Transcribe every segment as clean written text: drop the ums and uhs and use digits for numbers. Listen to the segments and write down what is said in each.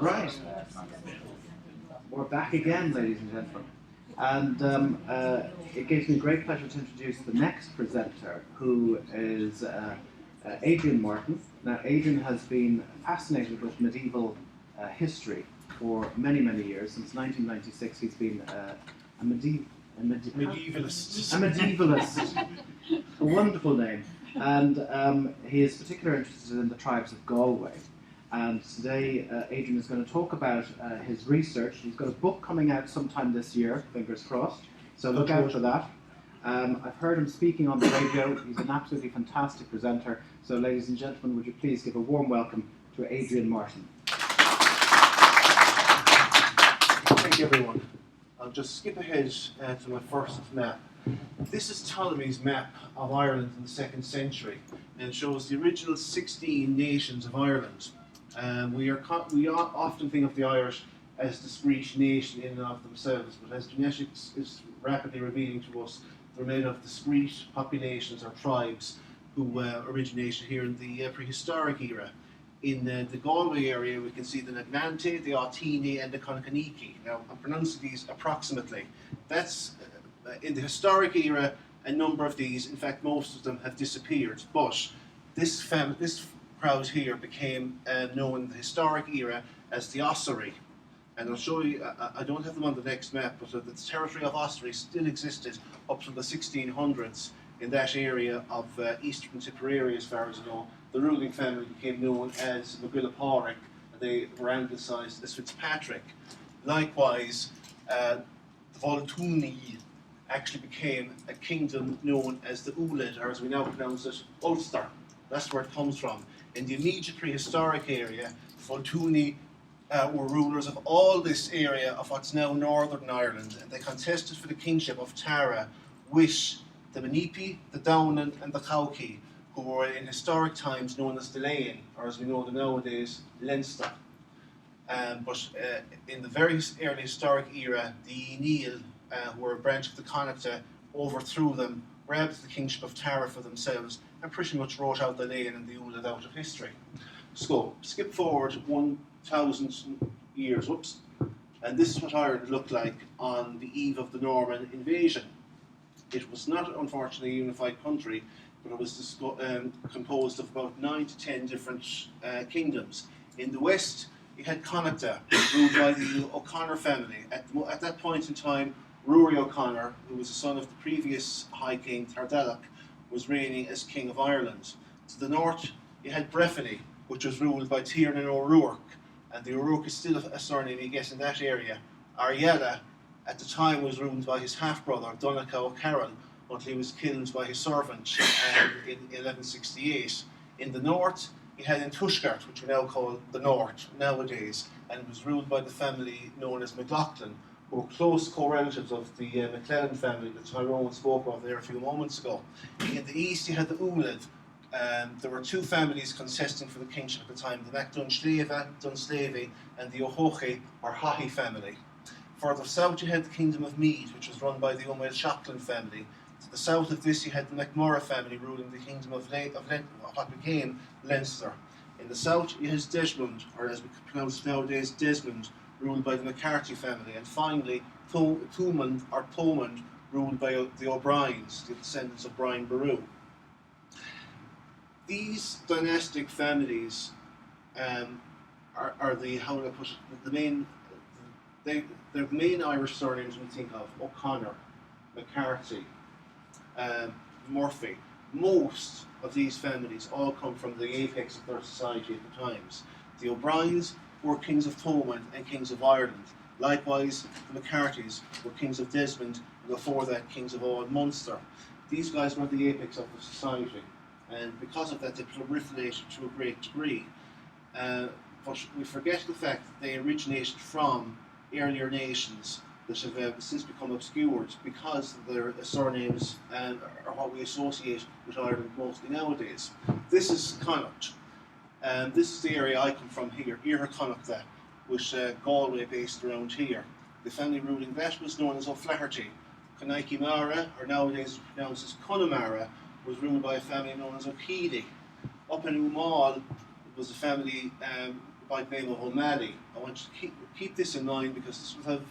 Right. We're back again, ladies and gentlemen. And it gives me great pleasure to introduce the next presenter, who is Adrian Martyn. Now, Adrian has been fascinated with medieval history for many, many years. Since 1996, he's been a medievalist. A medievalist. A wonderful name. And he is particularly interested in the Tribes of Galway. And today, Adrian is going to talk about his research. He's got a book coming out sometime this year, fingers crossed. So look out for that. I've heard him speaking on the radio. He's an absolutely fantastic presenter. So ladies and gentlemen, would you please give a warm welcome to Adrian Martyn. Thank you, everyone. I'll just skip ahead to my first map. This is Ptolemy's map of Ireland in the 2nd century, and it shows the original 16 nations of Ireland. We often think of the Irish as a discrete nation in and of themselves, but as genetics is rapidly revealing to us, they're made of discrete populations or tribes who originated here in the prehistoric era. In the Galway area, we can see the Nagnante, the Ptlomey, and the Concaniki. Now, I'm pronouncing these approximately. That's in the historic era. A number of these, in fact, most of them have disappeared. But this crowd here became known in the historic era as the Ossory. And I'll show you, I don't have them on the next map, but the territory of Ossory still existed up to the 1600s in that area of eastern Tipperary, as far as I know. The ruling family became known as McGuillaporrick, and they were anglicised as Fitzpatrick. Likewise, the Ptlomey actually became a kingdom known as the Uled, or as we now pronounce it, Ulster. That's where it comes from. In the immediate prehistoric area, the Ptlomey were rulers of all this area of what's now Northern Ireland, and they contested for the kingship of Tara with the Menipi, the Downan, and the Cowkey, who were in historic times known as the Lain, or as we know them nowadays, Leinster. But in the very early historic era, the Neil, who were a branch of the Connacht, overthrew them, grabbed the kingship of Tara for themselves, and pretty much wrote out the Lain and the Uled out of history. So, skip forward 1,000 years, whoops, and this is what Ireland looked like on the eve of the Norman invasion. It was not, unfortunately, a unified country, but it was composed of about 9 to 10 different kingdoms. In the west, you had Connacht, ruled by the O'Connor family. At that point in time, Rory O'Connor, who was the son of the previous High King Tardalach, was reigning as King of Ireland. To the north, you had Breffni, which was ruled by Tiernan O'Rourke, and the O'Rourke is still a surname you get in that area. Ariella, at the time, was ruled by his half-brother, Donnacha O'Carroll, until he was killed by his servant in 1168. In the north, you had Intushgart, which we now call the North nowadays, and it was ruled by the family known as McLaughlin, who were close co-relatives of the McClellan family that Tyrone spoke of there a few moments ago. In the east, you had the Uled. There were two families contesting for the kingship at the time, the Dunsleva, and the O'Hoche or Haughey family. Further south, you had the Kingdom of Meath, which was run by the O'Mail Shocklin family. To the south of this, you had the MacMurrough family ruling the kingdom of what became Leinster. In the south, you had Desmond, or as we pronounce it nowadays, Desmond, ruled by the McCarthy family. And finally, Thomond, ruled by the O'Briens, the descendants of Brian Boru. These dynastic families are the, how would I put it, the main, the main Irish surnames we think of: O'Connor, McCarthy, Murphy. Most of these families all come from the apex of their society at the times. The O'Briens were kings of Thomond and kings of Ireland. Likewise, the McCarthys were kings of Desmond, and before that, kings of all Munster. These guys were the apex of the society, and because of that, they proliferated to a great degree. But we forget the fact that they originated from earlier nations that have since become obscured because their surnames are what we associate with Ireland mostly nowadays. This is Connacht. This is the area I come from here, Iarra Connacht, with Galway based around here. The family ruling that was known as O'Flaherty. Conaiki Mara, or nowadays pronounced as Connemara, was ruled by a family known as O'Keady. Up in Umal was a family by the name of O'Malley. I want you to keep this in mind because this will have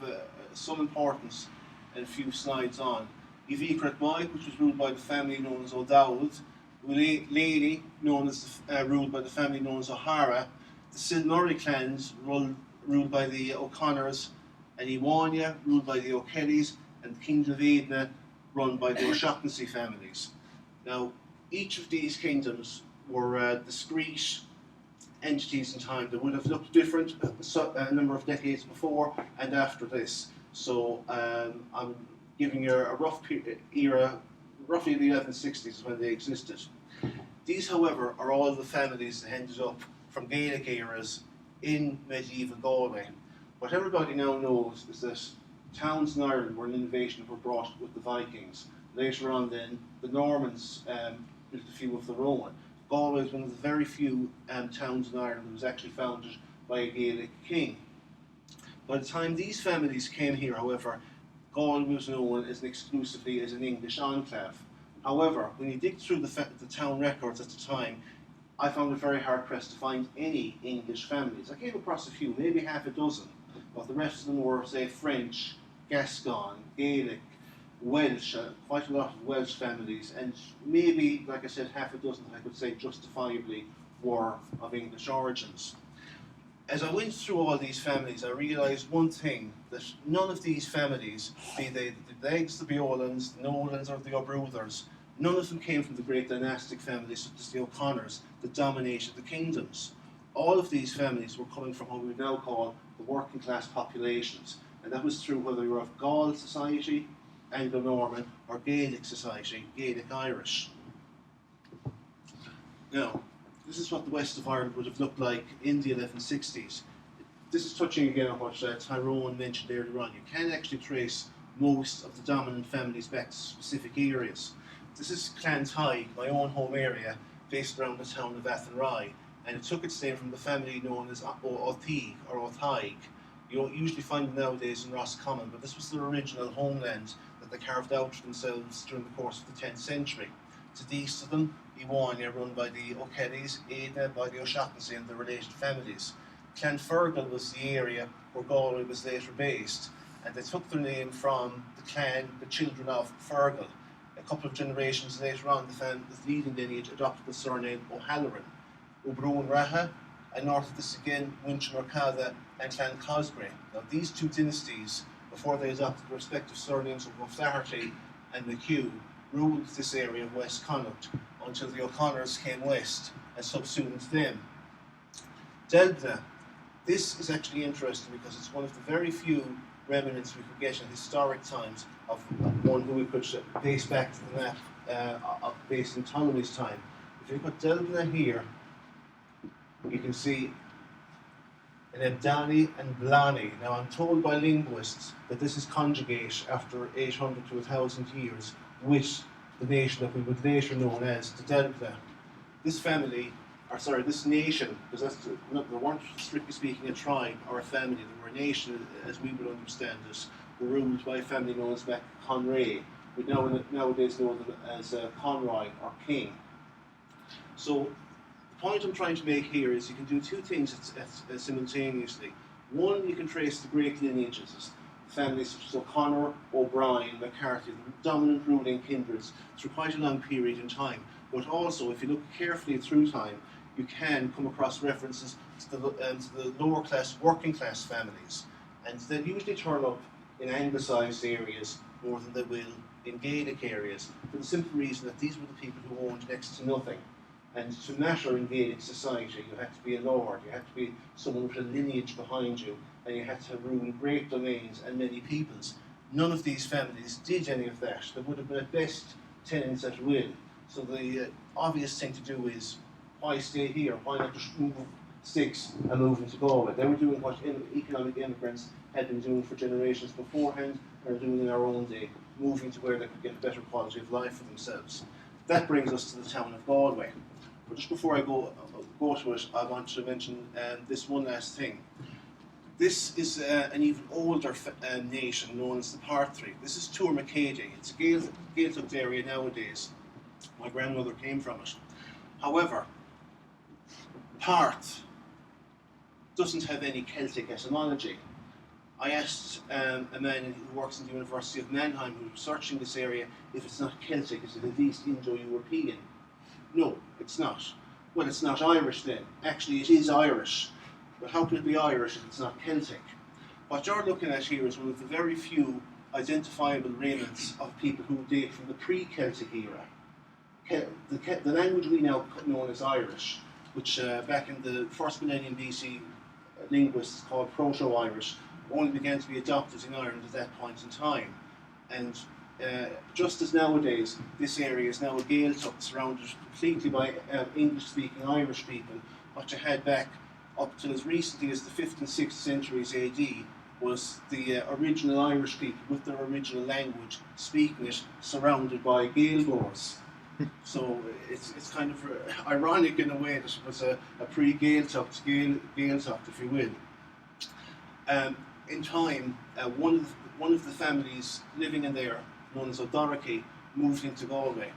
some importance in a few slides on. Ivy Mike, which was ruled by the family known as O'Dowd. Lady, ruled by the family known as O'Hara. The Silmurray clans ruled by the O'Connors, and Iwania ruled by the O'Kellys, and the Kingdom of Edna run by the O'Shaughnessy families. Now, each of these kingdoms were discrete entities in time that would have looked different a number of decades before and after this. So I'm giving you a rough era, roughly the 1160s when they existed. These, however, are all the families that ended up from Gaelic eras in medieval Galway. What everybody now knows is that towns in Ireland were an innovation that were brought with the Vikings. Later on then, the Normans built a few of their own. Galway is one of the very few towns in Ireland that was actually founded by a Gaelic king. By the time these families came here, however, Galway was known exclusively as an English enclave. However, when you dig through the town records at the time, I found it very hard-pressed to find any English families. I came across a few, maybe half a dozen, but the rest of them were, say, French, Gascon, Gaelic, Welsh, quite a lot of Welsh families, and maybe, like I said, half a dozen I could say justifiably were of English origins. As I went through all these families, I realised one thing, that none of these families, be they the Beggs, the Beolans, the Nolans or the O'Bruthers, none of them came from the great dynastic families such as the O'Connors that dominated the kingdoms. All of these families were coming from what we now call the working class populations, and that was true whether you were of Gaul society, Anglo-Norman, or Gaelic society, Gaelic Irish. Now, this is what the west of Ireland would have looked like in the 1160s. This is touching again on what Tyrone mentioned earlier on. You can actually trace most of the dominant families back to specific areas. This is Clan Tighe, my own home area, based around the town of Athenry, and it took its name from the family known as O'Thaig or O'Thaig. You don't usually find them nowadays in Roscommon, but this was their original homeland that they carved out for themselves during the course of the 10th century. To the east of them, Iwania, run by the O'Kellys, Edna by the O'Shaughnessy and the related families. Clan Fergal was the area where Galway was later based, and they took their name from the clan, the children of Fergal. A couple of generations later on, the leading lineage adopted the surname O'Halloran. O'Brien Raha, and north of this again, Winch Mercada and Clan Cosgrave. Now these two dynasties, before they adopted the respective surnames of O'Flaherty and McHugh, ruled this area of West Connacht until the O'Connors came west and subsumed them. Delbna. This is actually interesting because it's one of the very few remnants we could get in historic times of one who we could base back to the map based in Ptolemy's time. If you put Delbna here, you can see an Ebdani and Blani. Now I'm told by linguists that this is conjugate after 800 to 1,000 years with the nation that we would later know as the Delbna. This family, this nation, because they weren't strictly speaking a tribe or a family, they were a nation as we would understand it, were ruled by a family known as Mac Conray. we nowadays know them as Conroy or King. So the point I'm trying to make here is you can do two things simultaneously. One, you can trace the great lineages, families such as O'Connor, O'Brien, McCarthy, the dominant ruling kindreds through quite a long period in time. But also, if you look carefully through time, you can come across references to the lower class, working class families. And they usually turn up in anglicised areas more than they will in Gaelic areas, for the simple reason that these were the people who owned next to nothing. And to matter in Gaelic society, you had to be a lord, you had to be someone with a lineage behind you, and you had to rule great domains and many peoples. None of these families did any of that. They would have been at best tenants at will. So the obvious thing to do is, why stay here? Why not just move sticks and move into Galway? They were doing what economic immigrants had been doing for generations beforehand, and are doing in our own day, moving to where they could get a better quality of life for themselves. That brings us to the town of Galway. But just before I go to it, I want to mention this one last thing. This is an even older nation known as the Parthree. This is Tourmakeady. It's a Gaelic area nowadays. My grandmother came from it. However, Parth doesn't have any Celtic etymology. I asked a man who works in the University of Mannheim, who was researching this area, if it's not Celtic, is it at least Indo-European? No, it's not. Well, it's not Irish then. Actually, it is Irish. But how can it be Irish if it's not Celtic? What you're looking at here is one of the very few identifiable remnants of people who date from the pre-Celtic era. The language we now know as Irish, which back in the first millennium BC, linguists called Proto-Irish, only began to be adopted in Ireland at that point in time. And just as nowadays, this area is now a Gaeltacht surrounded completely by English-speaking Irish people, what you had back up till as recently as the 5th and 6th centuries AD was the original Irish people with their original language, speaking it, surrounded by Gaelgors. So it's kind of ironic in a way that it was a pre-Gaeltacht, Gaeltacht, if you will. In time, one of the families living in there, known as O'Doherty, moved into Galway.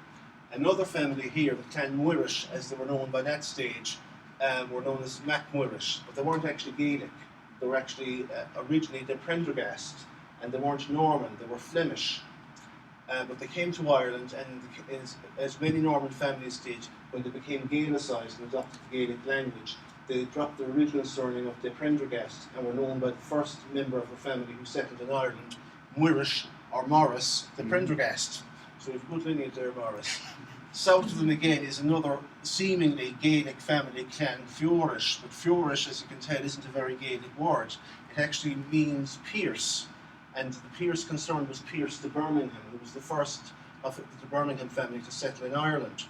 Another family here, the Clan Muirish, as they were known by that stage, were known as Mac Muirish, but they weren't actually Gaelic. They were actually originally the Prendergast, and they weren't Norman, they were Flemish. But they came to Ireland, and as many Norman families did, when they became Gaelicised and adopted the Gaelic language, they dropped their original surname of de Prendergast and were known by the first member of the family who settled in Ireland, Muirish or Morris de Prendergast. So we've a good lineage there, Morris. South of them again is another seemingly Gaelic family, Clan Fiorish, but Fiorish, as you can tell, isn't a very Gaelic word. It actually means pierce. And the Pierce concerned was Pierce de Birmingham, who was the first of the Birmingham family to settle in Ireland.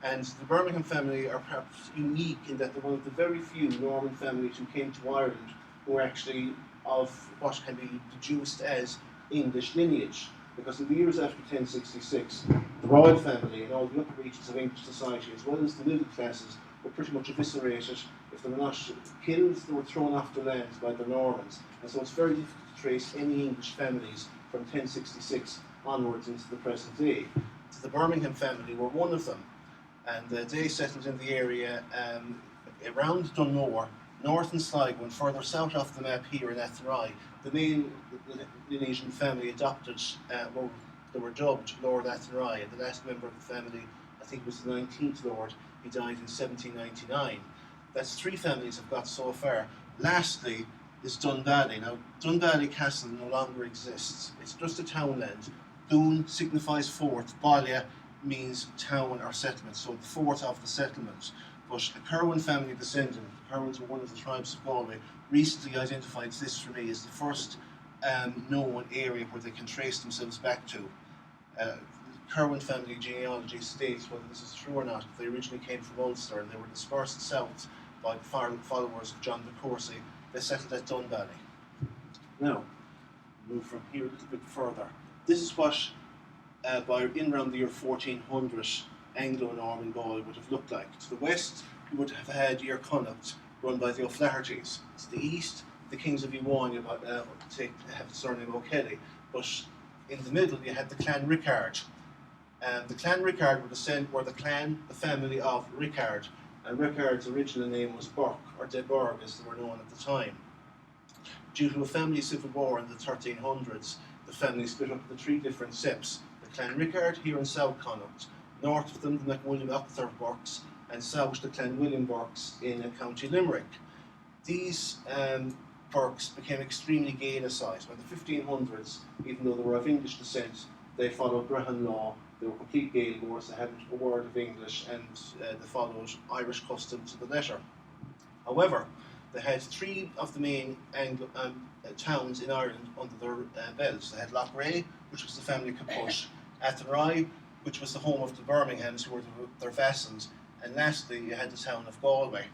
And the Birmingham family are perhaps unique in that they're one of the very few Norman families who came to Ireland who were actually of what can be deduced as English lineage. Because in the years after 1066, the royal family and all the upper reaches of English society, as well as the middle classes, were pretty much eviscerated. If they were not killed, they were thrown off their lands by the Normans. And so it's very difficult to trace any English families from 1066 onwards into the present day. The Birmingham family were one of them, and they settled in the area around Dunmore, north in Sligo, and further south off the map here in Athenry. The main Lineasian family adopted, they were dubbed Lord Athenry, and the last member of the family, I think, was the 19th Lord. He died in 1799. That's 3 families I've got so far. Lastly is Dunvalley. Now, Dunvalley Castle no longer exists. It's just a townland. Dún signifies fort. Baile means town or settlement, so the fort of the settlement. But a Curwen family descendant, the Curwens were one of the tribes of Galway, recently identified this for me as the first known area where they can trace themselves back to. Curwen family genealogy states, whether this is true or not, they originally came from Ulster and they were dispersed south by the followers of John de Courcy. They settled at Dunvalley. Now, move from here a little bit further. This is what, by in around the year 1400, Anglo-Norman Galway would have looked like. To the west, you would have had Ear Connacht, run by the O'Flahertys. To the east, the Kings of Iwan have the surname O'Kelly. But in the middle you had the Clan Rickard. The Clan Rickard were the family of Rickard, and Rickard's original name was Burke, or De Burgh as they were known at the time. Due to a family civil war in the 1300s, the family split up into 3 different septs. The Clan Rickard here in South Connaught, north of them the MacWilliam Octher Burkes, and south the Clan William Burkes in County Limerick. These Burkes became extremely Gaelicised. By the 1500s, even though they were of English descent, they followed Brehon law. They were complete Gaeligors, they hadn't a word of English, and they followed Irish custom to the letter. However, they had 3 of the main towns in Ireland under their belts. They had Loughrea, which was the family Capush, Athenry, which was the home of the Birminghams, who were their vassals, and lastly you had the town of Galway.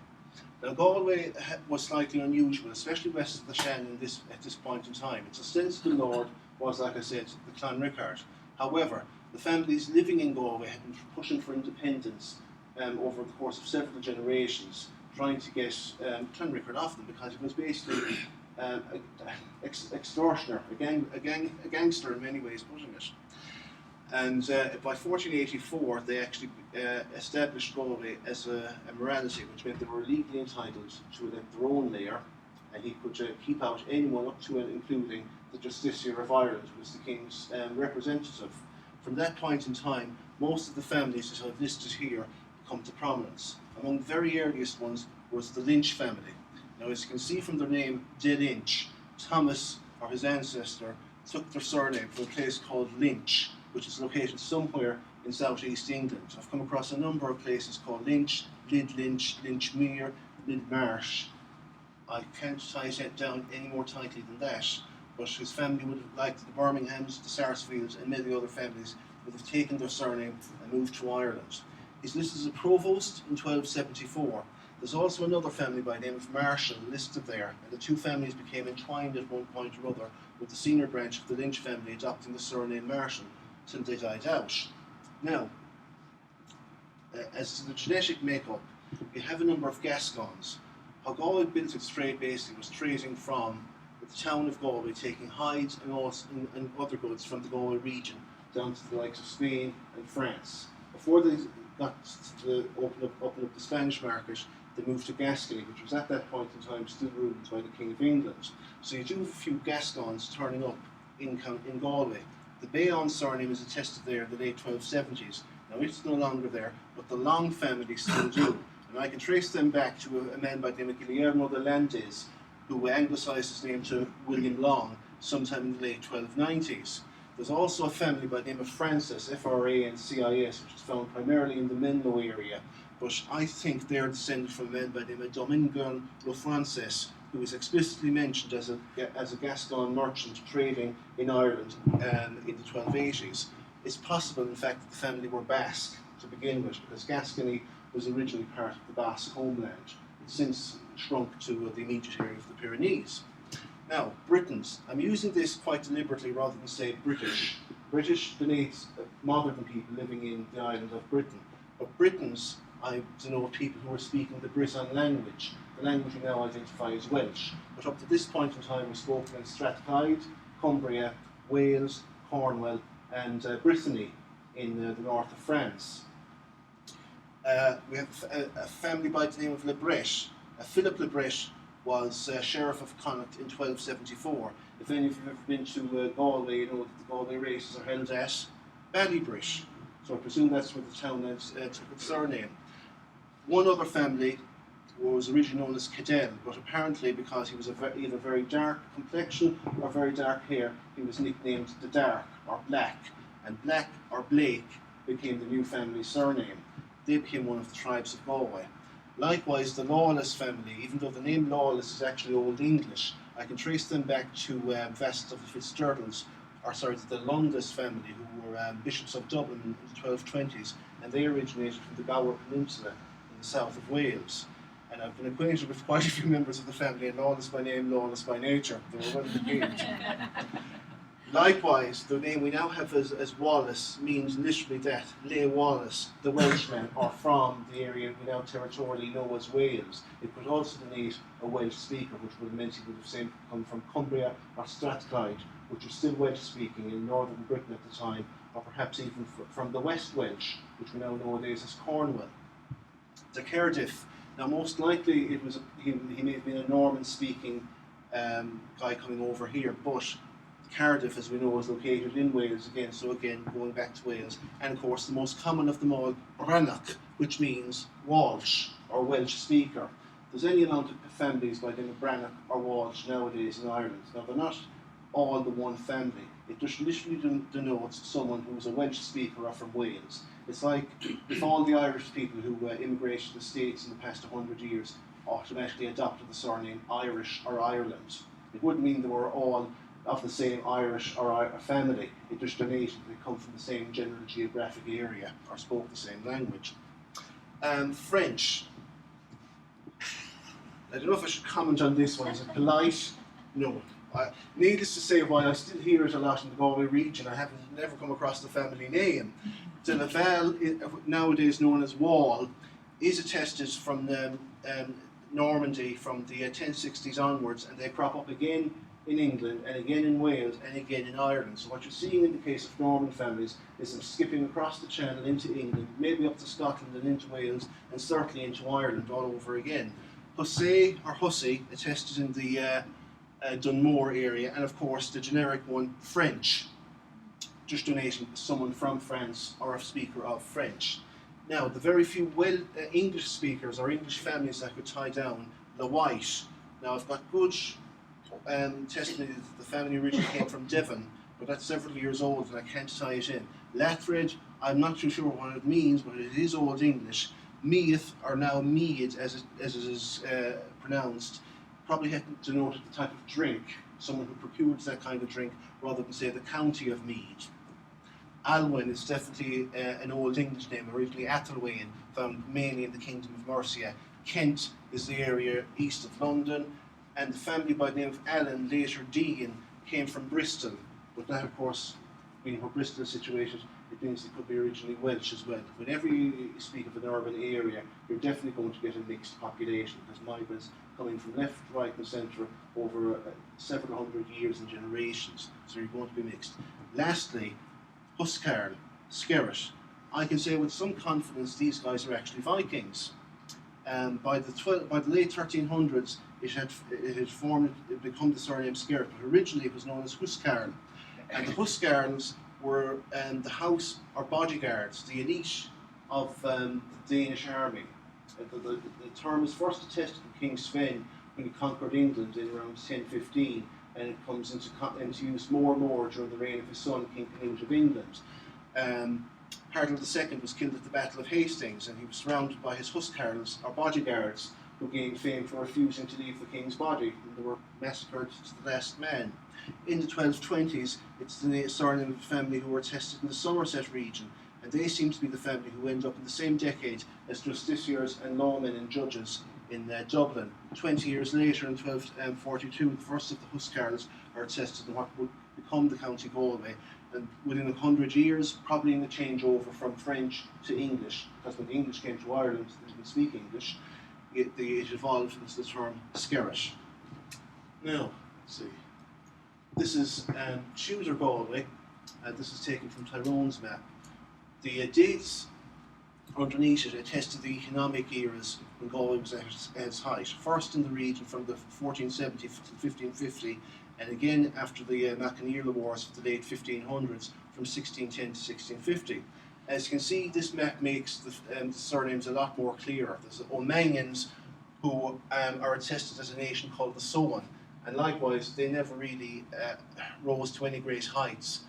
Now Galway was slightly unusual, especially west of the Shannon at this point in time. Its ostensible lord was, like I said, the Clan Rickard. However, the families living in Galway had been pushing for independence over the course of several generations, trying to get Clan Rickard off them because it was basically extortioner, a gangster in many ways pushing it. And by 1484 they actually established Galway as a morality, which meant they were legally entitled to elect their own mayor, and he could keep out anyone up to and including the Justiciar of Ireland, who was the king's representative. From that point in time, most of the families that I've listed here come to prominence. Among the very earliest ones was the Lynch family. Now, as you can see from their name, De Lynch, Thomas, or his ancestor, took their surname from a place called Lynch, which is located somewhere in southeast England. I've come across a number of places called Lynch, Lynchmere, Lidmarsh. I can't tie it down any more tightly than that, but his family would have, like the Birminghams, the Sarsfields, and many other families, would have taken their surname and moved to Ireland. He's listed as a provost in 1274. There's also another family by the name of Marshall listed there, and the 2 families became entwined at one point or other, with the senior branch of the Lynch family adopting the surname Marshall till they died out. Now, as to the genetic makeup, we have a number of Gascons. How Galway built its trade basically was trading from the town of Galway, taking hides and other goods from the Galway region down to the likes of Spain and France. Before they got to open up the Spanish market, they moved to Gascony, which was at that point in time still ruled by the King of England. So you do have a few Gascons turning up in Galway. The Bayonne surname is attested there in the late 1270s. Now it's no longer there, but the Long family still do. And I can trace them back to a man by the name of Guillermo de Landes, who anglicised his name to William Long sometime in the late 1290s. There's also a family by the name of Francis, F-R-A-N-C-I-S, which is found primarily in the Menlo area, but I think they're descended from a man by the name of Domingon Le Francis, who is explicitly mentioned as a Gascon merchant trading in Ireland in the 1280s. It's possible, in fact, that the family were Basque to begin with, because Gascony was originally part of the Basque homeland. It's since shrunk to the immediate area of the Pyrenees. Now, Britons. I'm using this quite deliberately rather than say British. British denotes modern people living in the island of Britain. But Britons, I denote people who are speaking the Briton language, the language we now identify as Welsh. But up to this point in time, we've spoken in Strathclyde, Cumbria, Wales, Cornwall, and Brittany in the north of France. We have a family by the name of Le Brech. Philip Le Brech was Sheriff of Connaught in 1274. If any of you have ever been to Galway, you know that the Galway races are held at Ballybridge. So I presume that's where the town took its surname. One other family was originally known as Cadell, but apparently because he was either very dark complexion or very dark hair, he was nicknamed the Dark or Black, and Black or Blake became the new family surname. They became one of the tribes of Galway. Likewise, the Lawless family, even though the name Lawless is actually Old English, I can trace them back to vassals of the Fitzgeralds, the Lundis family, who were bishops of Dublin in the 1220s, and they originated from the Gower Peninsula in the south of Wales. And I've been acquainted with quite a few members of the family, and Lawless by name, Lawless by nature. They were well behaved. Likewise, the name we now have as Wallace means literally that, Le Wallace, the Welshman, or from the area we now territorially know as Wales. It could also denote a Welsh speaker, which would have meant he would have come from Cumbria or Strathclyde, which was still Welsh speaking in northern Britain at the time, or perhaps even from the West Welsh, which we now know nowadays as Cornwall. The Cardiff, now most likely he may have been a Norman speaking guy coming over here, but Cardiff, as we know, is located in Wales again, so again, going back to Wales. And of course, the most common of them all, Brannock, which means Walsh, or Welsh speaker. There's any amount of families by the name of Brannock or Walsh nowadays in Ireland. Now, they're not all the one family. It just literally denotes someone who's a Welsh speaker or from Wales. It's like if all the Irish people who immigrated to the States in the past 100 years automatically adopted the surname Irish or Ireland. It wouldn't mean they were all of the same Irish or family. It just denoted they come from the same general geographic area or spoke the same language. French. I don't know if I should comment on this one. Is it polite? No. Needless to say, while I still hear it a lot in the Galway region, I haven't never come across the family name. The Laval, nowadays known as Wall, is attested from the Normandy from the 1060s onwards, and they crop up again in England, and again in Wales, and again in Ireland. So what you're seeing in the case of Norman families is them skipping across the channel into England, maybe up to Scotland and into Wales, and certainly into Ireland all over again. Hussey or Hussey, attested in the Dunmore area, and of course the generic one, French, just donating someone from France or a speaker of French. Now, the very few English speakers or English families I could tie down, the White. Now, I've got good testimony that the family originally came from Devon, but that's several years old and I can't tie it in. Latfred, I'm not too sure what it means, but it is Old English. Meath, or now Mead as it is pronounced, probably had to denote the type of drink, someone who procures that kind of drink, rather than say the county of Mead. Alwyn is definitely an Old English name, originally Athelwain, found mainly in the Kingdom of Mercia. Kent is the area east of London, and the family by the name of Allen, later Dean, came from Bristol. But that, of course, being where Bristol is situated, it means it could be originally Welsh as well. Whenever you speak of an urban area, you're definitely going to get a mixed population, because migrants coming from left, right and centre over several hundred years and generations, so you're going to be mixed. Lastly, Huscarl, Skerrit. I can say with some confidence these guys are actually Vikings. By the late 1300s, it had become the surname Skerrit, but originally it was known as Huscarl. And the Huscarls were the house or bodyguards, the elite of the Danish army. The term is first attested to King Sven when he conquered England in around 1015, and it comes into use more and more during the reign of his son, King Canute of England. Harold II was killed at the Battle of Hastings, and he was surrounded by his Huscarls, or bodyguards, who gained fame for refusing to leave the king's body, and they were massacred to the last man. In the 1220s, it's the surname of a family who were attested in the Somerset region, and they seem to be the family who end up in the same decade as justiciars and lawmen and judges in Dublin. 20 years later, in 1242, the first of the Huscarls are attested in what would become the County Galway, and within 100 years, probably in the changeover from French to English, because when the English came to Ireland, they didn't speak English, it evolved into the term Skerrit. Now, let's see. This is Tudor Galway. This is taken from Tyrone's map. The dates underneath it attest to the economic eras when Galway was at its height. First in the region from the 1470 to 1550, and again after the Machaneerla Wars of the late 1500s from 1610 to 1650. As you can see, this map makes the surnames a lot more clearer. There's the O'Mangans, who are attested as a nation called the Soan, and likewise they never really rose to any great heights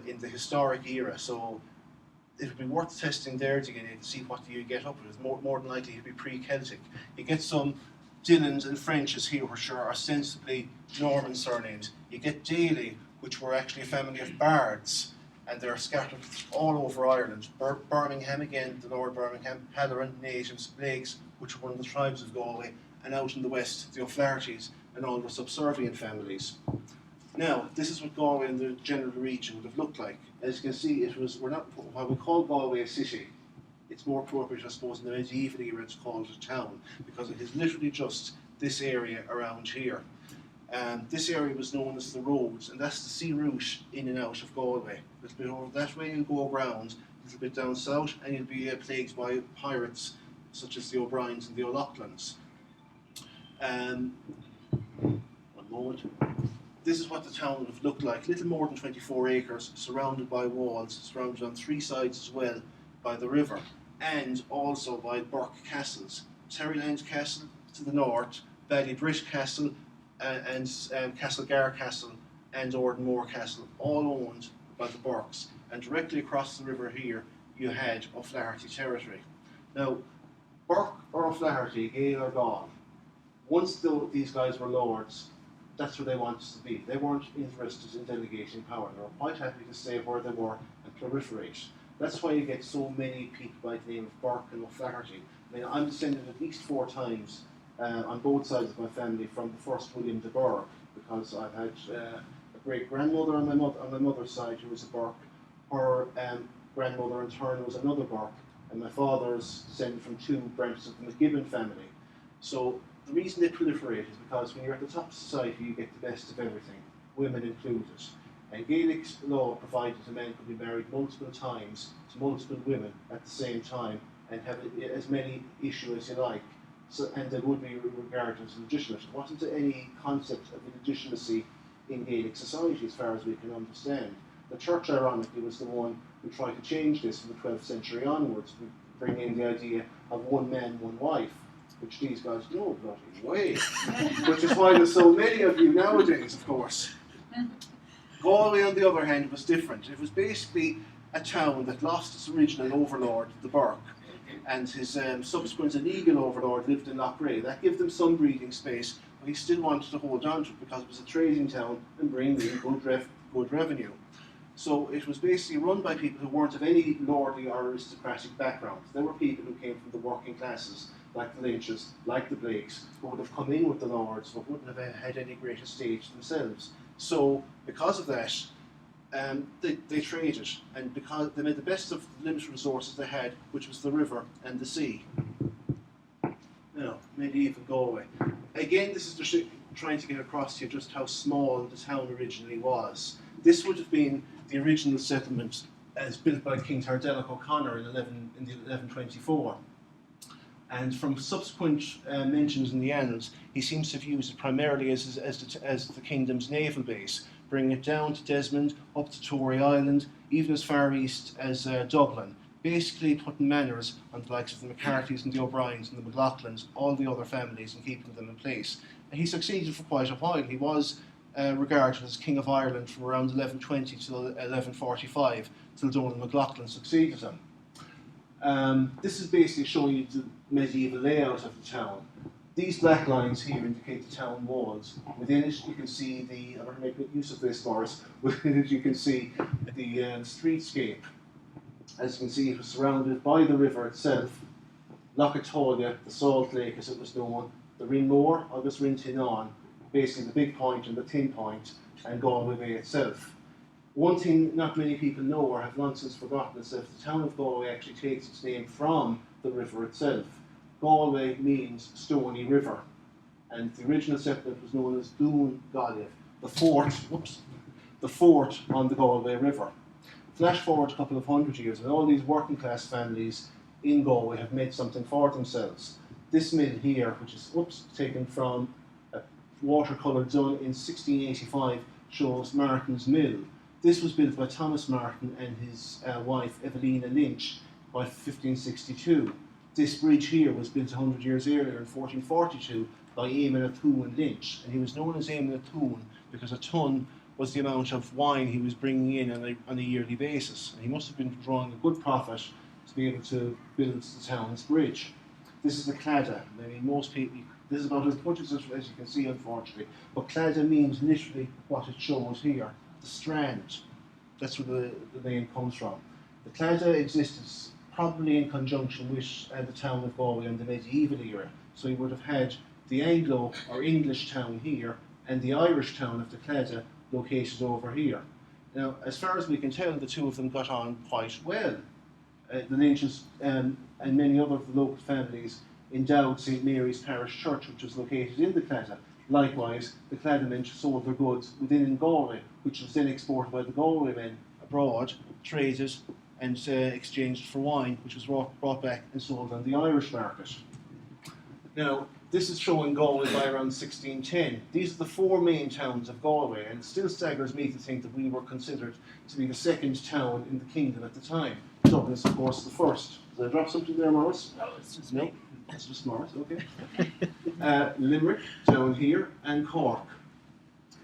in the historic era, so it would be worth testing their DNA to see what you get up with. More than likely it would be pre-Celtic. You get some Dillons and Frenches here, which are ostensibly Norman surnames. You get Daly, which were actually a family of bards, and they're scattered all over Ireland. Birmingham again, the Lower Birmingham, Halloran, natives, Blakes, which were one of the tribes of Galway, and out in the west, the O'Flahertys and all the subservient families. Now, this is what Galway and the general region would have looked like. As you can see, we're not what we call Galway a city. It's more appropriate, I suppose, in the medieval era it's called a town, because it is literally just this area around here. This area was known as the roads, and that's the sea route in and out of Galway. A little bit over that way you'll go around, a little bit down south, and you'll be plagued by pirates such as the O'Briens and the O'Loughlin's. One moment. This is what the town would have looked like. Little more than 24 acres, surrounded by walls, surrounded on three sides as well by the river, and also by Burke castles. Terryland Castle to the north, Ballybrit Castle, and Castlegar Castle and Ordenmore Castle, all owned by the Burkes. And directly across the river here, you had O'Flaherty territory. Now, Burke or O'Flaherty, Gael or Gaul, once these guys were lords, that's where they wanted to be. They weren't interested in delegating power. They were quite happy to stay where they were and proliferate. That's why you get so many people by the name of Burke and O'Flaherty. I mean, I'm descended at least 4 times on both sides of my family from the first William de Burgh, because I've had a great-grandmother on my mother's side who was a Burke. Her grandmother in turn was another Burke, and my father's descended from 2 branches of the McGibbon family. So the reason they proliferate is because when you're at the top of society, you get the best of everything, women included. And Gaelic law provided a man could be married multiple times to multiple women at the same time and have as many issues as you like. So, and they would be regarded as legitimate. There wasn't any concept of illegitimacy in Gaelic society as far as we can understand. The church, ironically, was the one who tried to change this from the 12th century onwards, bring in the idea of one man, one wife, which these guys know bloody way. Which is why there's so many of you nowadays, of course. Galway, on the other hand, was different. It was basically a town that lost its original overlord, the Burke, and his subsequent illegal overlord lived in Loughrea. That gave them some breathing space, but he still wanted to hold on to it because it was a trading town and bring in good revenue. So it was basically run by people who weren't of any lordly or aristocratic background. They were people who came from the working classes, like the Lynches, like the Blakes, who would have come in with the lords, but wouldn't have had any great estate themselves. So because of that, they traded, and because they made the best of the limited resources they had, which was the river and the sea. Now, medieval Galway. Again, this is just trying to get across to you just how small the town originally was. This would have been the original settlement as built by King Tardella O'Connor in 1124. And from subsequent mentions in the annals, he seems to have used it primarily as the kingdom's naval base, bringing it down to Desmond, up to Tory Island, even as far east as Dublin, basically putting manners on the likes of the McCarthys and the O'Briens and the McLaughlins, all the other families, and keeping them in place. And he succeeded for quite a while. He was regarded as King of Ireland from around 1120 till 1145, till Donald McLaughlin succeeded him. This is basically showing you the medieval layout of the town. These black lines here indicate the town walls. Within it, you can see I'm going to make use of this, Morris. Within it, you can see the streetscape. As you can see, it was surrounded by the river itself, Loch Atolia, the Salt Lake as it was known, the Rinmore, Agus Rintinon, basically the big point and the thin point, and Galway Bay itself. One thing not many people know or have long since forgotten is that the town of Galway actually takes its name from the river itself. Galway means stony river, and the original settlement was known as Dún Galibh, the fort on the Galway River. Flash forward a couple of hundred years, and all these working class families in Galway have made something for themselves. This mill here, which is taken from a watercolour done in 1685, shows Martyn's Mill. This was built by Thomas Martyn and his wife Evelina Lynch by 1562. This bridge here was built 100 years earlier in 1442 by Eamon Athoon Lynch, and he was known as Eamon Athoon because a ton was the amount of wine he was bringing in on a yearly basis, and he must have been drawing a good profit to be able to build the town's bridge. This is the Claddagh. I mean, most people, this is about as much as you can see, unfortunately, but Claddagh means literally what it shows here, the strand. That's where the name comes from. The Claddagh existed probably in conjunction with the town of Galway in the medieval era. So you would have had the Anglo or English town here and the Irish town of the Claddagh located over here. Now, as far as we can tell, the two of them got on quite well. The Lynches and many other of the local families endowed St Mary's Parish Church, which was located in the Claddagh. Likewise, the Claddagh men sold their goods within Galway, which was then exported by the Galway men abroad, traded and exchanged for wine, which was brought back and sold on the Irish market. Now, this is showing Galway by around 1610. These are the four main towns of Galway, and it still staggers me to think that we were considered to be the second town in the kingdom at the time. Dublin is, of course, the first. Did I drop something there, Morris? No, it's just No, me. that's just Morris, okay. Limerick, down here, and Cork.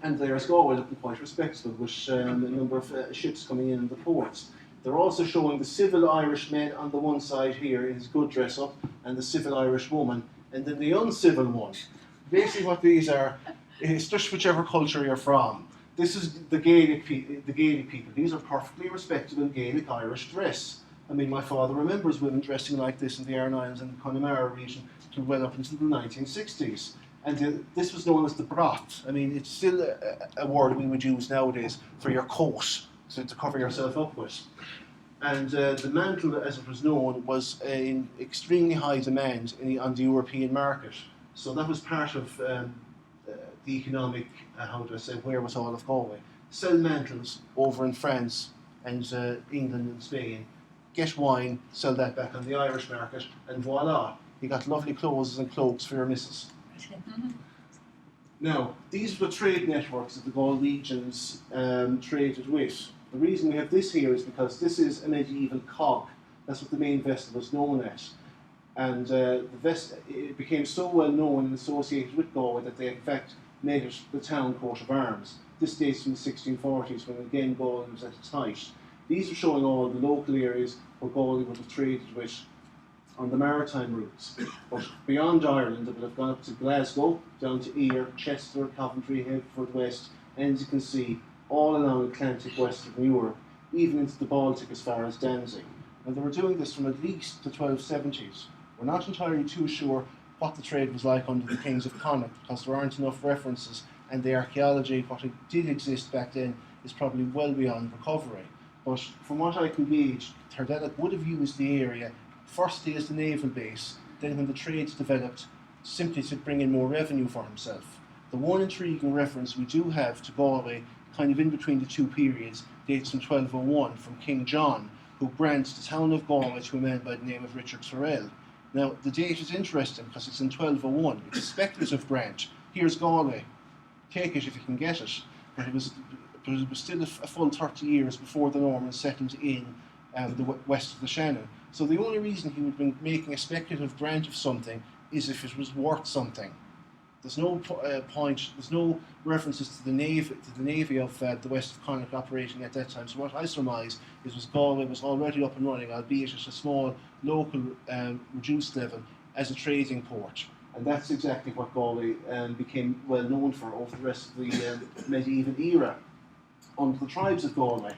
And there's Galway looking quite respectable, with a number of ships coming in the ports. They're also showing the civil Irish man on the one side here in his good dress up, and the civil Irish woman, and then the uncivil one. Basically what these are, it's just whichever culture you're from. This is the Gaelic people. These are perfectly respectable Gaelic Irish dress. I mean, my father remembers women dressing like this in the Aran Islands and the Connemara region well up into the 1960s. And this was known as the brat. I mean, it's still a word we would use nowadays for your coat, so to cover yourself up with. And the mantle, as it was known, was in extremely high demand on the European market. So that was part of the economic, wherewithal of Galway. Sell mantles over in France and England and Spain, get wine, sell that back on the Irish market, and voila, you got lovely clothes and cloaks for your missus. Now, these are the trade networks that the Galwegians traded with. The reason we have this here is because this is a medieval cog. That's what the main vessel was known as. And it became so well known and associated with Galway that they in fact made it the town coat of arms. This dates from the 1640s, when again Galway was at its height. These are showing all the local areas where Galway would have traded with on the maritime routes. But beyond Ireland, it would have gone up to Glasgow, down to Ayr, Chester, Coventry, Hereford West, and as you can see, all along Atlantic Western Europe, even into the Baltic as far as Danzig. And they were doing this from at least the 1270s. We're not entirely too sure what the trade was like under the kings of Connacht, because there aren't enough references, and the archaeology, what did exist back then, is probably well beyond recovery. But from what I can gauge, Tardelic would have used the area firstly as the naval base, then when the trades developed, simply to bring in more revenue for himself. The one intriguing reference we do have to Galway, kind of in between the two periods, dates from 1201 from King John, who grants the town of Galway to a man by the name of Richard Sorrell. Now, the date is interesting because it's in 1201. It's a speculative grant. Here's Galway. Take it if you can get it. But it was still a full 30 years before the Normans settled in the west of the Shannon. So the only reason he would be making a speculative grant of something is if it was worth something. There's no point, there's no references to the navy of the west of Connacht operating at that time. So what I surmise is Galway was already up and running, albeit at a small, local, reduced level, as a trading port. And that's exactly what Galway became well known for over the rest of the medieval era, under the Tribes of Galway.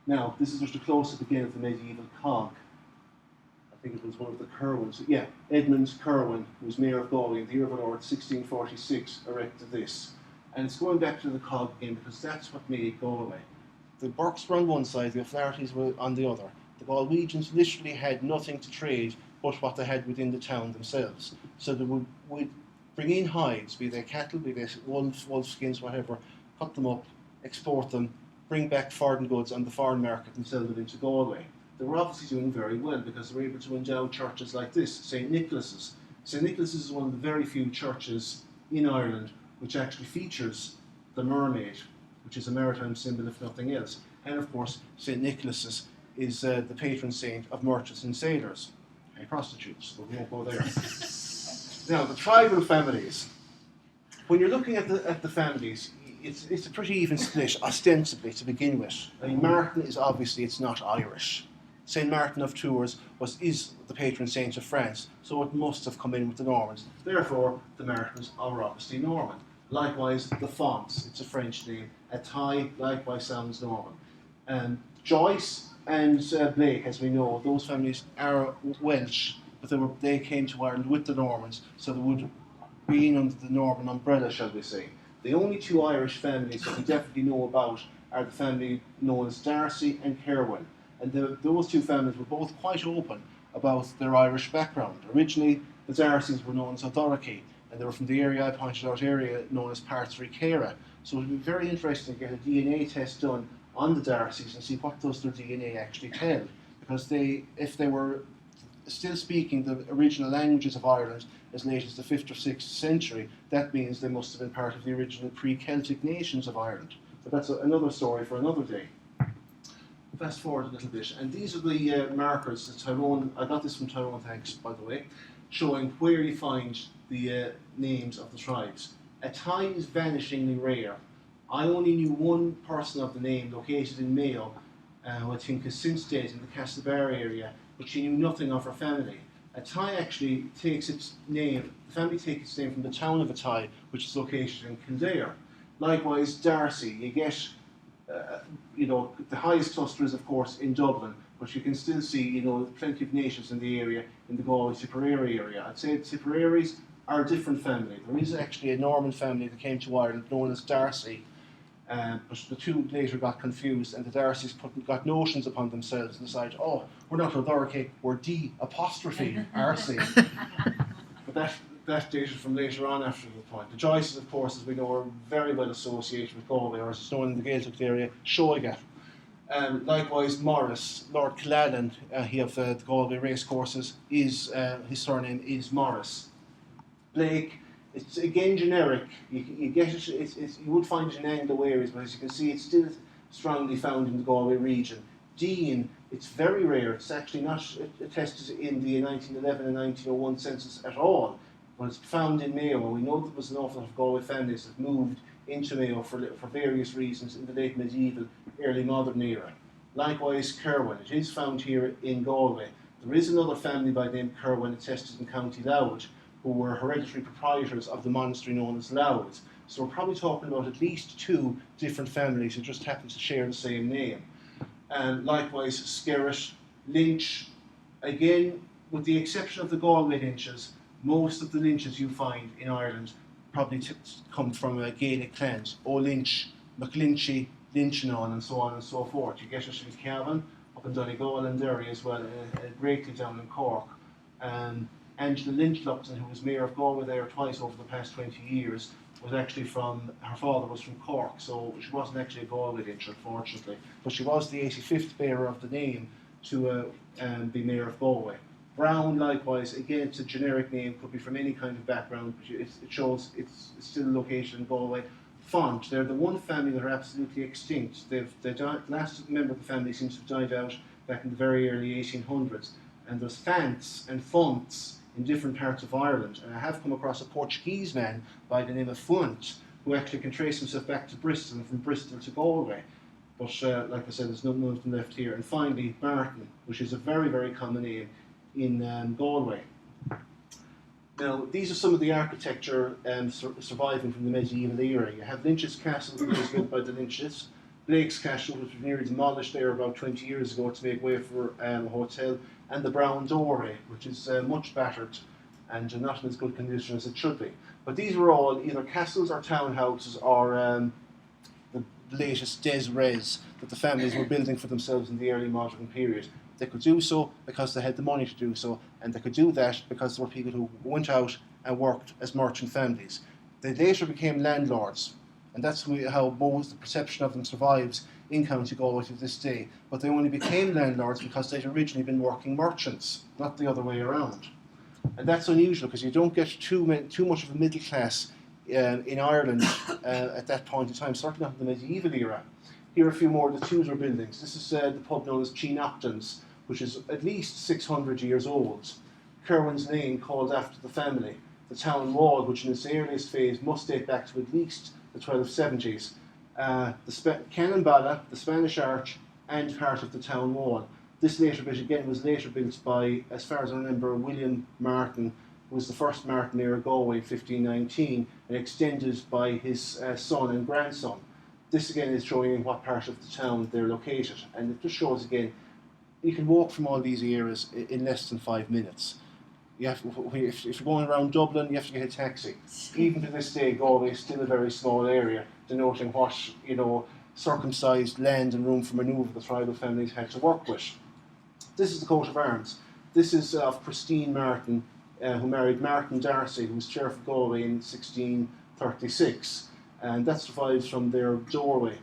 Now, this is just a close-up again of the medieval cog. I think it was one of the Curwins. Yeah, Edmund Curwin, who was Mayor of Galway in the year of our Lord 1646, erected this. And it's going back to the cog again because that's what made Galway. The Burkes were on one side, the O'Flahertys were on the other. The Galwegians literally had nothing to trade but what they had within the town themselves. So they would bring in hides, be they cattle, be they wolf skins, whatever, cut them up, export them, bring back foreign goods on the foreign market and sell them into Galway. They were obviously doing very well because they were able to endow churches like this, St Nicholas's. St Nicholas's is one of the very few churches in Ireland which actually features the mermaid, which is a maritime symbol if nothing else. And of course, St Nicholas's is the patron saint of merchants and sailors, and prostitutes, but we won't go there. Now, the tribal families. When you're looking at the families, it's a pretty even split, ostensibly, to begin with. I mean, Martin is obviously, it's not Irish. St. Martin of Tours is the patron saint of France, so it must have come in with the Normans. Therefore, the Martins are obviously Norman. Likewise, the Fonts, it's a French name. Attai, likewise, sounds Norman. Joyce and Blake, as we know, those families are Welsh, but they came to Ireland with the Normans, so they would be in under the Norman umbrella, shall we say. The only two Irish families that we definitely know about are the family known as Darcy and Kerwin. And those two families were both quite open about their Irish background. Originally, the Darcys were known as Authority, and they were from the area I pointed out area known as Parts Cara. So it would be very interesting to get a DNA test done on the Darcys and see what does their DNA actually tell. Because if they were still speaking the original languages of Ireland as late as the 5th or 6th century, that means they must have been part of the original pre-Celtic nations of Ireland. But that's another story for another day. Fast forward a little bit, and these are the markers that Tyrone, I got this from Tyrone, thanks by the way, showing where you find the names of the tribes. Athy is vanishingly rare. I only knew one person of the name located in Mayo, who I think is since dead in the Castlebar area, but she knew nothing of her family. Athy actually takes its name, the family takes its name from the town of Athy, which is located in Kildare. Likewise, Darcy, you get, the highest cluster is of course in Dublin, but you can still see, plenty of nations in the area, in the Galway Tipperary area. I'd say the Tipperaries are a different family. There is actually a Norman family that came to Ireland known as Darcy, but the two later got confused, and the Darcys got notions upon themselves and decided, we're not Authority, we're D''RC. But that dated from later on after the point. The Joyces, of course, as we know, are very well associated with Galway, or as it's known in the Gaelic area, Shoiga. Likewise, Morris, Lord Cullallen, he of the Galway racecourses, his surname is Morris. Blake, it's again generic. You get it. You would find it in Anglo areas, but as you can see, it's still strongly found in the Galway region. Dean, it's very rare. It's actually not attested in the 1911 and 1901 census at all, but it's found in Mayo. And we know there was an awful lot of Galway families that moved into Mayo for various reasons in the late medieval, early modern era. Likewise, Kerwin, it is found here in Galway. There is another family by the name Kerwin attested in County Louth, who were hereditary proprietors of the monastery known as Louth. So we're probably talking about at least two different families who just happen to share the same name. And likewise, Skerrit, Lynch, again, with the exception of the Galway Lynches, most of the Lynches you find in Ireland probably come from Gaelic clans, O'Lynch, McLynchy, Lynchinon, and so on and so forth. You get it in Cavan, up in Donegal and Derry as well, greatly down in Cork. Angela Lynch-Lupton, who was Mayor of Galway there twice over the past 20 years, was actually her father was from Cork, so she wasn't actually a Galway Lynch, unfortunately. But she was the 85th bearer of the name to be Mayor of Galway. Brown, likewise, again, it's a generic name, could be from any kind of background, but it shows it's still located in Galway. Font, they're the one family that are absolutely extinct. The last member of the family seems to have died out back in the very early 1800s. And there's Fants and Fonts in different parts of Ireland. And I have come across a Portuguese man by the name of Funt, who actually can trace himself back to Bristol and from Bristol to Galway. But like I said, there's none of them left here. And finally, Martyn, which is a very, very common name in Galway. Now, these are some of the architecture surviving from the medieval era. You have Lynch's Castle, which was built by the Lynches. Blake's Castle, which was nearly demolished there about 20 years ago to make way for a hotel. And the Brown Doorway, which is much battered and not in as good condition as it should be. But these were all either castles or townhouses or the latest des res that the families were building for themselves in the early modern period. They could do so because they had the money to do so, and they could do that because there were people who went out and worked as merchant families. They later became landlords, and that's how most the perception of them survives in County Galway to this day. But they only became landlords because they'd originally been working merchants, not the other way around. And that's unusual because you don't get too much of a middle class in Ireland at that point in time, certainly not in the medieval era. Here are a few more of the Tudor buildings. This is the pub known as Cheanachton's, which is at least 600 years old. Kerwin's name called after the family. The town wall, which in its earliest phase must date back to at least the 1270s. Canon Bala, the Spanish Arch, and part of the town wall. This later bit again was later built by, as far as I remember, William Martyn, who was the first Martyn near Galway in 1519, and extended by his son and grandson. This again is showing in what part of the town they're located, and it just shows again, you can walk from all these areas in less than 5 minutes. if you're going around Dublin, you have to get a taxi. Even to this day, Galway is still a very small area, denoting what, circumcised land and room for manoeuvre the tribal families had to work with. This is the coat of arms. This is of Christine Martyn, who married Martyn Darcy, who was Sheriff of Galway in 1636, and that survives from their doorway.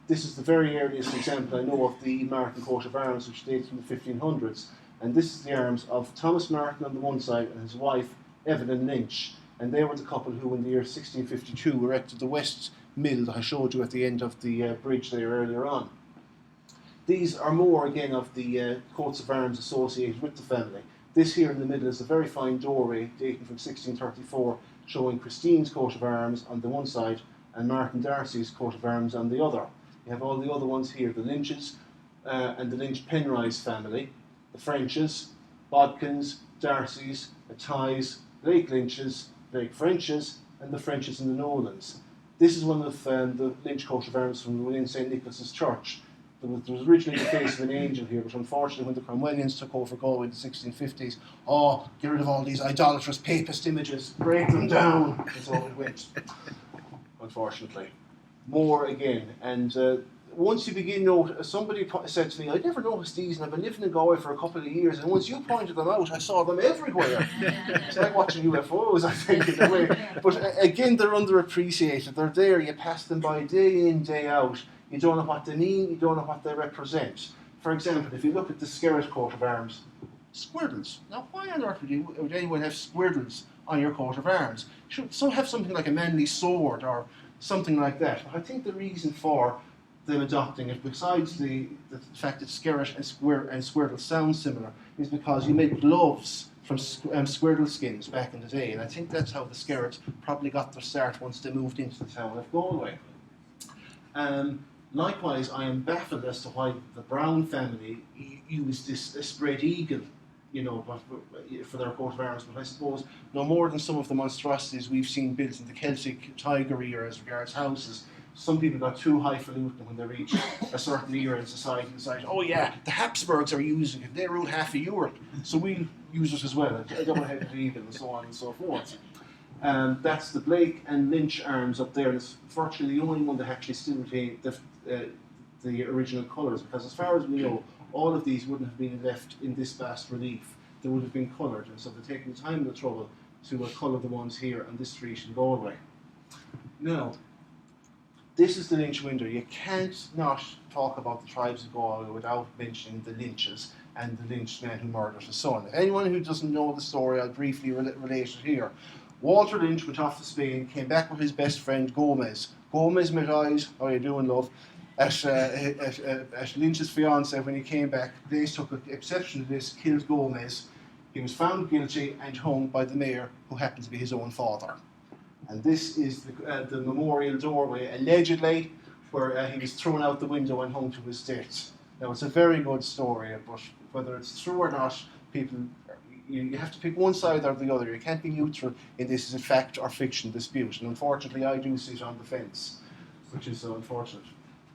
This is the very earliest example I know of the Martyn coat of arms, which dates from the 1500s. And this is the arms of Thomas Martyn on the one side and his wife, Evelyn Lynch. And they were the couple who, in the year 1652, erected the West Mill that I showed you at the end of the bridge there earlier on. These are more, again, of the coats of arms associated with the family. This here in the middle is a very fine doorway dating from 1634, showing Christine's coat of arms on the one side and Martyn Darcy's coat of arms on the other. You have all the other ones here, the Lynches and the Lynch-Penrise family, the Frenches, Bodkins, Darcys, the Tighes, Blake Lynches, Blake Frenches, and the Frenches and the Nolans. This is one of the Lynch coat of arms from within St. Nicholas's Church. There was originally the face of an angel here, but unfortunately when the Cromwellians took over Galway in the 1650s, get rid of all these idolatrous papist images, break them down, is all it went, unfortunately. More again, and once you begin, somebody said to me, I never noticed these, and I've been living in Galway for a couple of years, and once you pointed them out, I saw them everywhere. It's like watching UFOs, I think, in a way. But again, they're underappreciated. They're there, you pass them by day in, day out. You don't know what they mean, you don't know what they represent. For example, if you look at the Skerrit coat of arms, squirrels. Now, why on earth would anyone have squirrels on your coat of arms? You should have something like a manly sword or something like that. I think the reason for them adopting it, besides the fact that Skerrit and Squirtle sound similar, is because you made gloves from squirtle skins back in the day, and I think that's how the Skerrits probably got their start once they moved into the town of Galway. Likewise, I am baffled as to why the Brown family used this spread eagle, for their coat of arms, but I suppose no more than some of the monstrosities we've seen built in the Celtic Tiger era as regards houses. Some people got too highfalutin when they reached a certain era in society and decided, oh yeah, the Habsburgs are using it, they rule half of Europe, so we'll use it as well, a double-headed eagle and so on and so forth. That's the Blake and Lynch arms up there, and it's virtually the only one that actually still retained the original colours, because as far as we know, all of these wouldn't have been left in this vast relief. They would have been coloured, and so they've taken the time and the trouble to colour the ones here on this street in Galway. Now, this is the Lynch window. You can't not talk about the tribes of Galway without mentioning the Lynches and the Lynch man who murdered his son. If anyone who doesn't know the story, I'll briefly relate it here. Walter Lynch went off to Spain, came back with his best friend Gomez. Gomez met eyes, how you doing, love, at Lynch's fiancée when he came back. They took exception to this, killed Gomez. He was found guilty and hung by the mayor, who happened to be his own father. And this is the memorial doorway, allegedly, where he was thrown out the window and hung to his death. Now, it's a very good story, but whether it's true or not, you have to pick one side or the other. You can't be neutral in this is a fact or fiction dispute. And unfortunately, I do sit on the fence, which is unfortunate.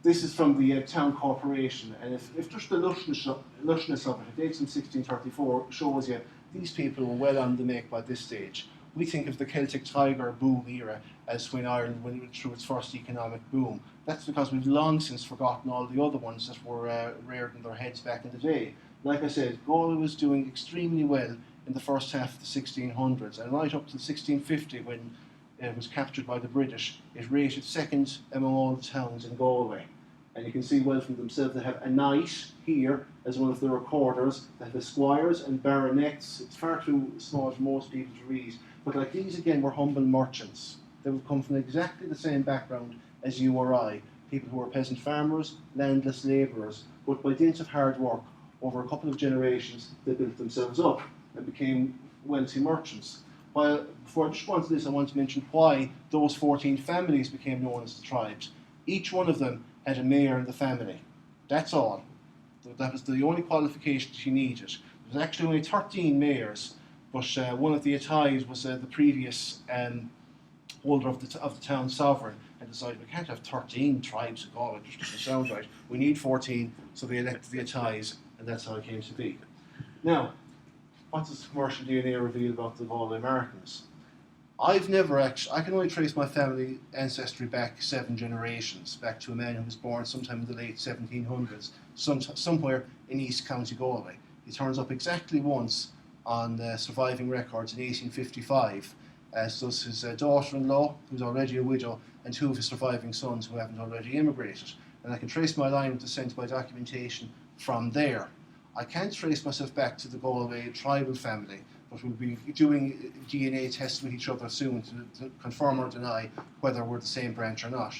This is from the town corporation, and if just the lushness of it dates from 1634, shows you these people were well on the make by this stage. We think of the Celtic Tiger boom era as when Ireland went through its first economic boom. That's because we've long since forgotten all the other ones that were reared in their heads back in the day. Like I said, Galway was doing extremely well in the first half of the 1600s, and right up to 1650 when it was captured by the British, it rated second among all the towns in Galway. And you can see well from themselves they have a knight here as one of the recorders, they have esquires and baronets. It's far too small for most people to read, but like these again were humble merchants. They would come from exactly the same background as you or I, people who were peasant farmers, landless labourers, but by dint of hard work, over a couple of generations, they built themselves up and became wealthy merchants. While, before I just go on to this, I want to mention why those 14 families became known as the tribes. Each one of them had a mayor in the family. That's all. That was the only qualification she needed. There was actually only 13 mayors, but one of the Tighes was the previous holder of the town sovereign, and decided we can't have 13 tribes in Galway, it just doesn't sound right. We need 14, so they elected the Tighes, and that's how it came to be. Now, what does commercial DNA reveal about the Galway Americans? I've never actually, I can only trace my family ancestry back 7 generations, back to a man who was born sometime in the late 1700s, somewhere in East County Galway. He turns up exactly once on surviving records in 1855, as does his daughter-in-law, who's already a widow, and 2 of his surviving sons who haven't already immigrated. And I can trace my line of descent by documentation from there. I can't trace myself back to the Galway tribal family, but we'll be doing DNA tests with each other soon to confirm or deny whether we're the same branch or not.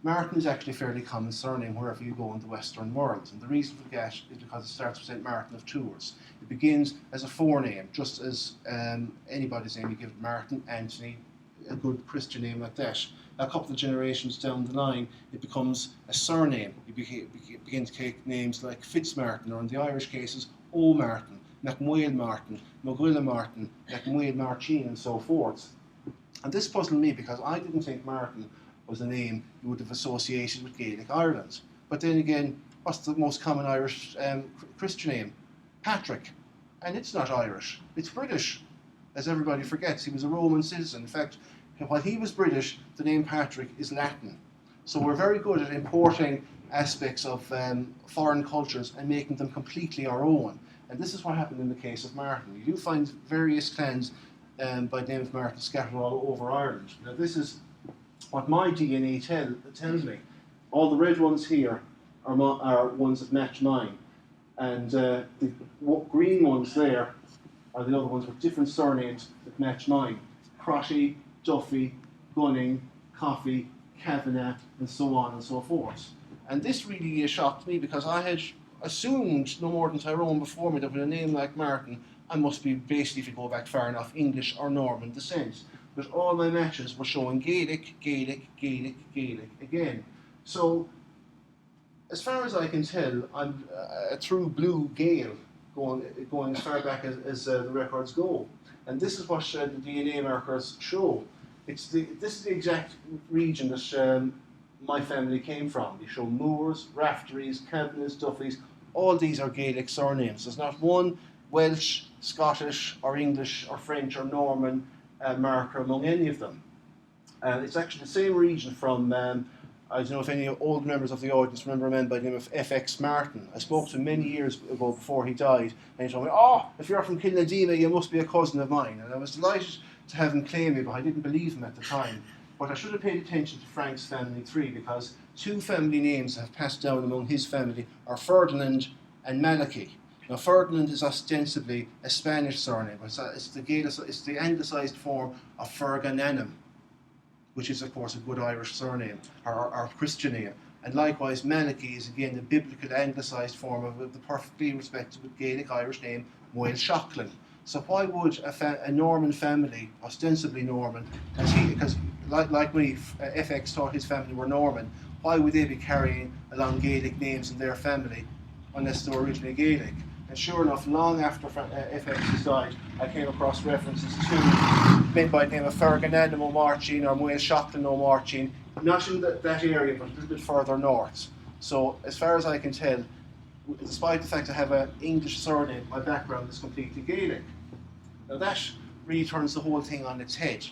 Martyn is actually a fairly common surname wherever you go in the Western world, and the reason for that is because it starts with St. Martin of Tours. It begins as a forename, just as anybody's name you give Martin, Anthony, a good Christian name like that. A couple of generations down the line, it becomes a surname. You begin to take names like Fitzmartin, or in the Irish cases, O'Martin, MacMuil Martin, Maguila Martin, MacMuil Martin, and so forth. And this puzzled me because I didn't think Martin was a name you would have associated with Gaelic Ireland. But then again, what's the most common Irish Christian name? Patrick. And it's not Irish, it's British. As everybody forgets, he was a Roman citizen. In fact, while he was British, the name Patrick is Latin. So we're very good at importing aspects of foreign cultures and making them completely our own. And this is what happened in the case of Martin. You do find various clans by the name of Martin scattered all over Ireland. Now this is what my DNA tells me. All the red ones here are ones that match mine. And the green ones there are the other ones with different surnames that match mine. Crotty, Duffy, Gunning, Coffey, Kavanagh, and so on and so forth. And this really shocked me because I had assumed no more than Tyrone before me that with a name like Martin, I must be basically, if you go back far enough, English or Norman descent. But all my matches were showing Gaelic, Gaelic, Gaelic, Gaelic again. So, as far as I can tell, I'm a true blue Gael, going as far back as the records go. And this is what the DNA markers show. This is the exact region that my family came from. They show Moors, Rafteries, Cavanaghs, Duffys. All these are Gaelic surnames. There's not one Welsh, Scottish, or English, or French, or Norman marker among any of them. It's actually the same region from, I don't know if any old members of the audience remember a man by the name of F.X. Martin. I spoke to him many years ago before he died, and he told me, "Oh, if you're from Kilnadina, you must be a cousin of mine." And I was delighted to have him claim me, but I didn't believe him at the time. But I should have paid attention to Frank's family tree, because 2 family names that have passed down among his family are Ferdinand and Malachy. Now, Ferdinand is ostensibly a Spanish surname, but it's the anglicised form of Fergananum, which is, of course, a good Irish surname, or Christian name. And likewise, Malachy is again the biblical anglicised form of the perfectly respectable Gaelic Irish name, Moel Shockland. So why would a Norman family, ostensibly Norman, because like me, FX thought his family were Norman, why would they be carrying along Gaelic names in their family unless they were originally Gaelic? And sure enough, long after FX died, I came across references to men by the name of Fergananum O'Martin or Moel Shockland O'Martin, not in that area, but a little bit further north. So as far as I can tell, despite the fact I have an English surname, my background is completely Gaelic. Now that really turns the whole thing on its head.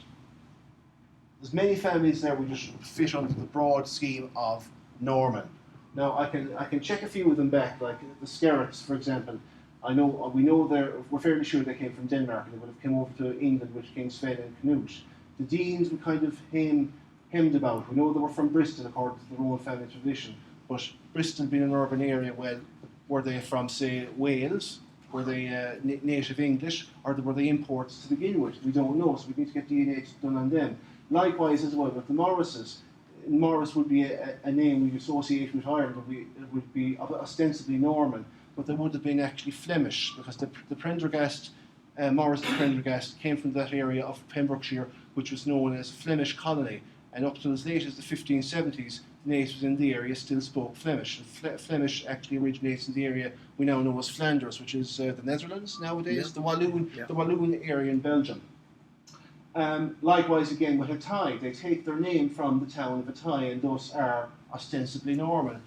There's many families there which just fit under the broad scheme of Norman. Now I can check a few of them back, like the Skerritts, for example. We're fairly sure they came from Denmark, and they would have come over to England with King Sven and Canute. The Deans were kind of hemmed about. We know they were from Bristol according to the Roman family tradition, but Bristol being an urban area, well, were they from, say, Wales? Were they native English, or were they imports to begin with? We don't know, so we need to get DNA done on them. Likewise as well with the Morrises. Morris would be a name we associate with Ireland, but it would be ostensibly Norman, but they would have been actually Flemish, because the Prendergast, Morris and Prendergast, came from that area of Pembrokeshire, which was known as Flemish colony, and up to as late as the 1570s, the natives in the area still spoke Flemish. Flemish actually originates in the area we now know as Flanders, which is the Netherlands nowadays, the Walloon area in Belgium. Likewise again with Athy, they take their name from the town of Athy and thus are ostensibly Norman.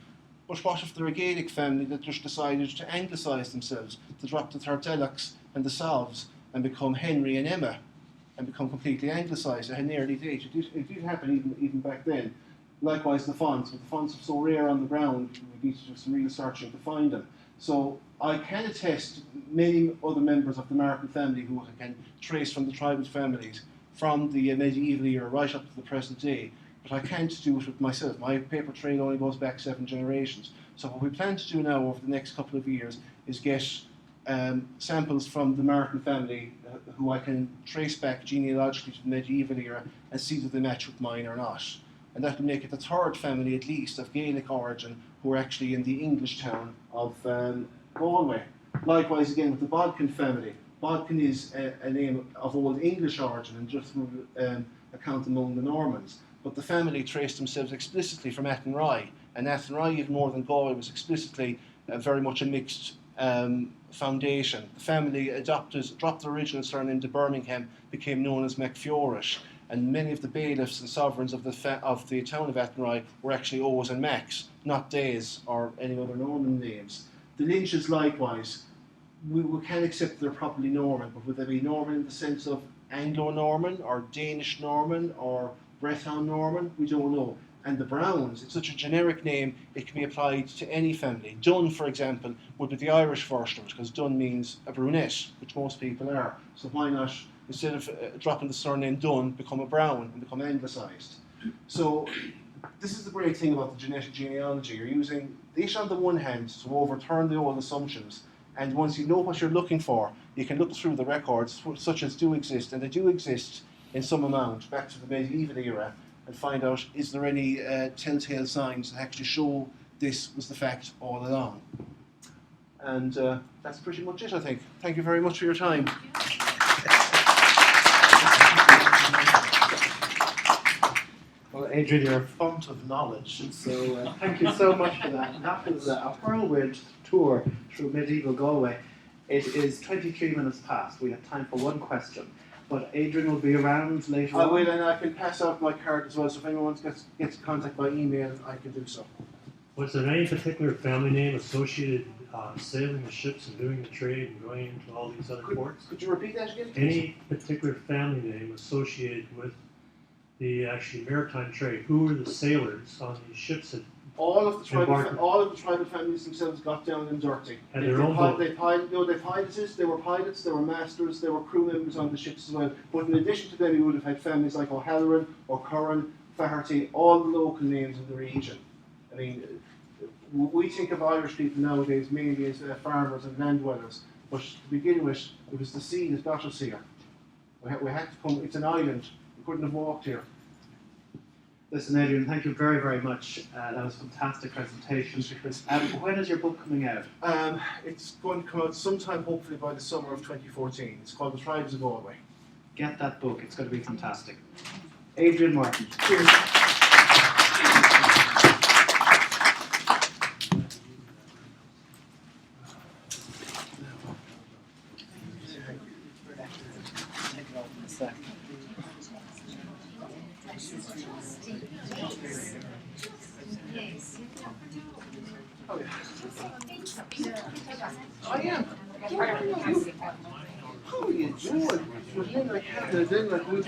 But what if they're a Gaelic family that just decided to anglicise themselves, to drop the Tartellachs and the Salves and become Henry and Emma and become completely anglicised at an early age. It did happen even back then. Likewise the fonts, but the fonts are so rare on the ground, we need to do some real searching to find them. So I can attest many other members of the Martyn family who can trace from the tribal families from the medieval era right up to the present day, but I can't do it with myself. My paper trail only goes back 7 generations. So what we plan to do now over the next couple of years is get samples from the Martyn family who I can trace back genealogically to the medieval era and see whether they match with mine or not. And that will make it the 3rd family at least of Gaelic origin who are actually in the English town of Galway. Likewise again with the Bodkin family. Bodkin is a name of Old English origin and just account among the Normans. But the family traced themselves explicitly from Athenry, and Athenry, even more than Galway, was explicitly very much a mixed foundation. The family dropped the original surname to Birmingham, became known as MacFiorish, and many of the bailiffs and sovereigns of the town of Athenry were actually O's and Macs, not Days or any other Norman names. The Lynches likewise, we can accept they're properly Norman, but would they be Norman in the sense of Anglo-Norman or Danish Norman or Breton Norman? We don't know. And the Browns, it's such a generic name, it can be applied to any family. Dunn, for example, would be the Irish version, because Dunn means a brunette, which most people are. So why not, instead of dropping the surname Dunn, become a Brown and become anglicised? So this is the great thing about the genetic genealogy. You're using this on the one hand to overturn the old assumptions, and once you know what you're looking for, you can look through the records, such as do exist, and they do exist in some amount, back to the medieval era, and find out, is there any telltale signs that actually show this was the fact all along. And that's pretty much it, I think. Thank you very much for your time. Well, Adrian, you're a font of knowledge, so thank you so much for that. And that was a whirlwind tour through medieval Galway. It is 23 minutes past. We have time for one question. But Adrian will be around later on. I will, and I can pass out my card as well, so if anyone gets in contact by email, I can do so. Was there any particular family name associated sailing the ships and doing the trade and going into all these other ports? Could you repeat that again? Any particular family name associated with the actually maritime trade? Who were the sailors on these ships that all of the tribal families themselves got down and dirty. Had their own boat. They piloted, they were pilots, they were masters, they were crew members on the ships as well. But in addition to them, you would have had families like O'Halloran, O'Curran, Faherty, all the local names in the region. I mean, we think of Irish people nowadays mainly as farmers and land dwellers, but to begin with, it was the sea that got us here. We had to come, it's an island, we couldn't have walked here. Listen, Adrian, thank you very, very much. That was a fantastic presentation. When is your book coming out? It's going to come out sometime, hopefully by the summer of 2014. It's called The Tribes of Galway. Get that book. It's going to be fantastic. Adrian Martyn. Cheers. I am. How are you doing? You're in like Canada, then like we